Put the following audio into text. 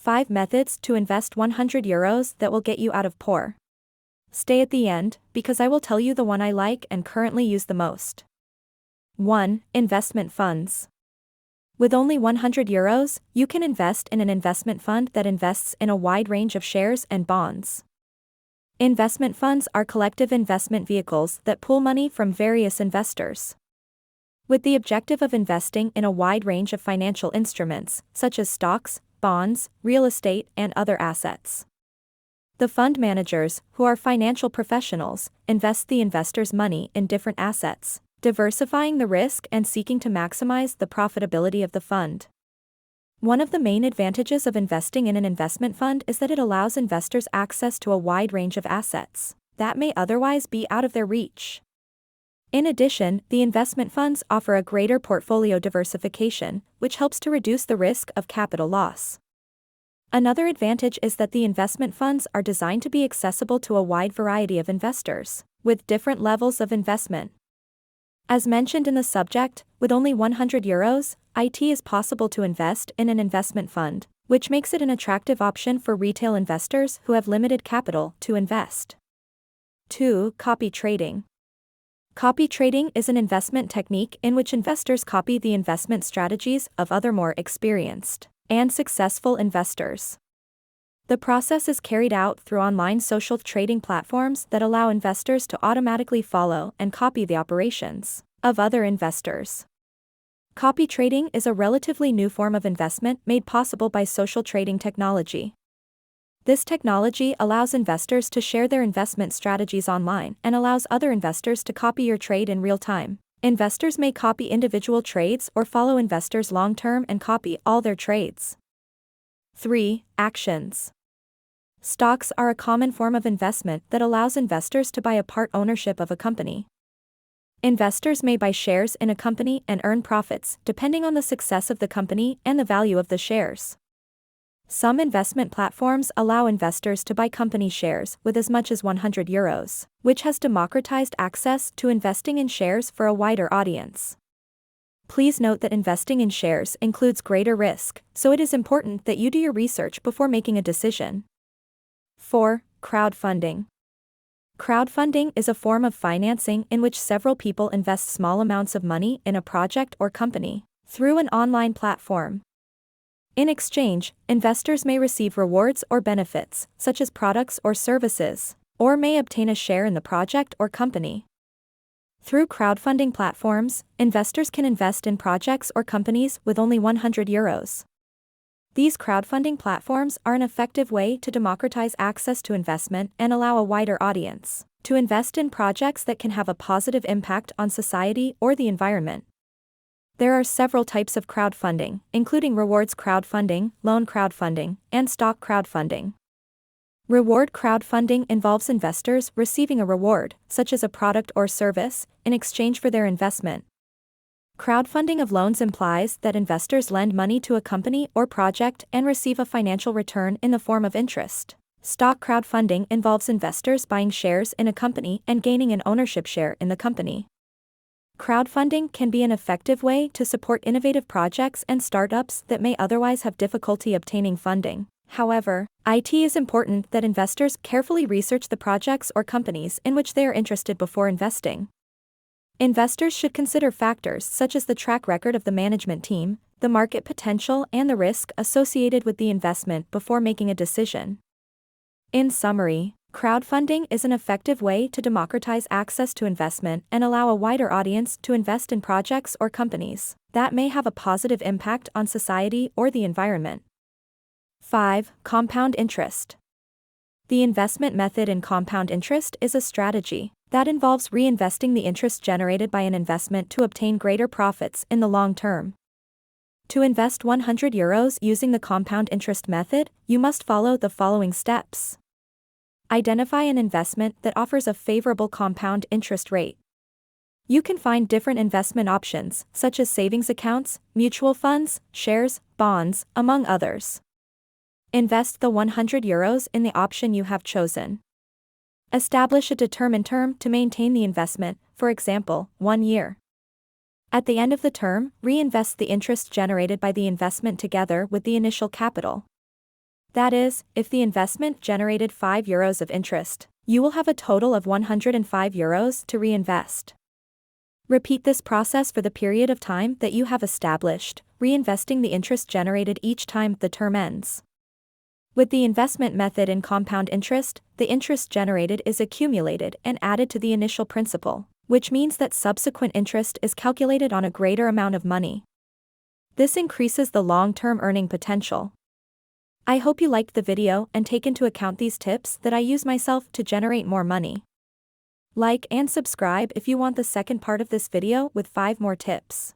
5 methods to invest €100 that will get you out of poor. Stay at the end, because I will tell you the one I like and currently use the most. 1. Investment funds. With only €100, you can invest in an investment fund that invests in a wide range of shares and bonds. Investment funds are collective investment vehicles that pool money from various investors, with the objective of investing in a wide range of financial instruments, such as stocks, bonds, real estate, and other assets. The fund managers, who are financial professionals, invest the investors' money in different assets, diversifying the risk and seeking to maximize the profitability of the fund. One of the main advantages of investing in an investment fund is that it allows investors access to a wide range of assets that may otherwise be out of their reach. In addition, the investment funds offer a greater portfolio diversification, which helps to reduce the risk of capital loss. Another advantage is that the investment funds are designed to be accessible to a wide variety of investors, with different levels of investment. As mentioned in the subject, with only €100, it is possible to invest in an investment fund, which makes it an attractive option for retail investors who have limited capital to invest. 2. Copy trading. Copy trading is an investment technique in which investors copy the investment strategies of other more experienced and successful investors. The process is carried out through online social trading platforms that allow investors to automatically follow and copy the operations of other investors. Copy trading is a relatively new form of investment made possible by social trading technology. This technology allows investors to share their investment strategies online and allows other investors to copy your trade in real time. Investors may copy individual trades or follow investors long-term and copy all their trades. 3. Actions. Stocks are a common form of investment that allows investors to buy a part ownership of a company. Investors may buy shares in a company and earn profits depending on the success of the company and the value of the shares. Some investment platforms allow investors to buy company shares with as much as €100, which has democratized access to investing in shares for a wider audience. Please note that investing in shares includes greater risk, so it is important that you do your research before making a decision. 4. Crowdfunding. Crowdfunding is a form of financing in which several people invest small amounts of money in a project or company through an online platform. In exchange, investors may receive rewards or benefits, such as products or services, or may obtain a share in the project or company. Through crowdfunding platforms, investors can invest in projects or companies with only €100. These crowdfunding platforms are an effective way to democratize access to investment and allow a wider audience to invest in projects that can have a positive impact on society or the environment. There are several types of crowdfunding, including rewards crowdfunding, loan crowdfunding, and stock crowdfunding. Reward crowdfunding involves investors receiving a reward, such as a product or service, in exchange for their investment. Crowdfunding of loans implies that investors lend money to a company or project and receive a financial return in the form of interest. Stock crowdfunding involves investors buying shares in a company and gaining an ownership share in the company. Crowdfunding can be an effective way to support innovative projects and startups that may otherwise have difficulty obtaining funding. However, it is important that investors carefully research the projects or companies in which they are interested before investing. Investors should consider factors such as the track record of the management team, the market potential, and the risk associated with the investment before making a decision. In summary, crowdfunding is an effective way to democratize access to investment and allow a wider audience to invest in projects or companies that may have a positive impact on society or the environment. 5. Compound interest. The investment method in compound interest is a strategy that involves reinvesting the interest generated by an investment to obtain greater profits in the long term. To invest €100 using the compound interest method, you must follow the following steps. Identify an investment that offers a favorable compound interest rate. You can find different investment options, such as savings accounts, mutual funds, shares, bonds, among others. Invest the €100 in the option you have chosen. Establish a determined term to maintain the investment, for example, 1 year. At the end of the term, reinvest the interest generated by the investment together with the initial capital. That is, if the investment generated €5 of interest, you will have a total of €105 to reinvest. Repeat this process for the period of time that you have established, reinvesting the interest generated each time the term ends. With the investment method in compound interest, the interest generated is accumulated and added to the initial principal, which means that subsequent interest is calculated on a greater amount of money. This increases the long-term earning potential. I hope you liked the video and take into account these tips that I use myself to generate more money. Like and subscribe if you want the second part of this video with 5 more tips.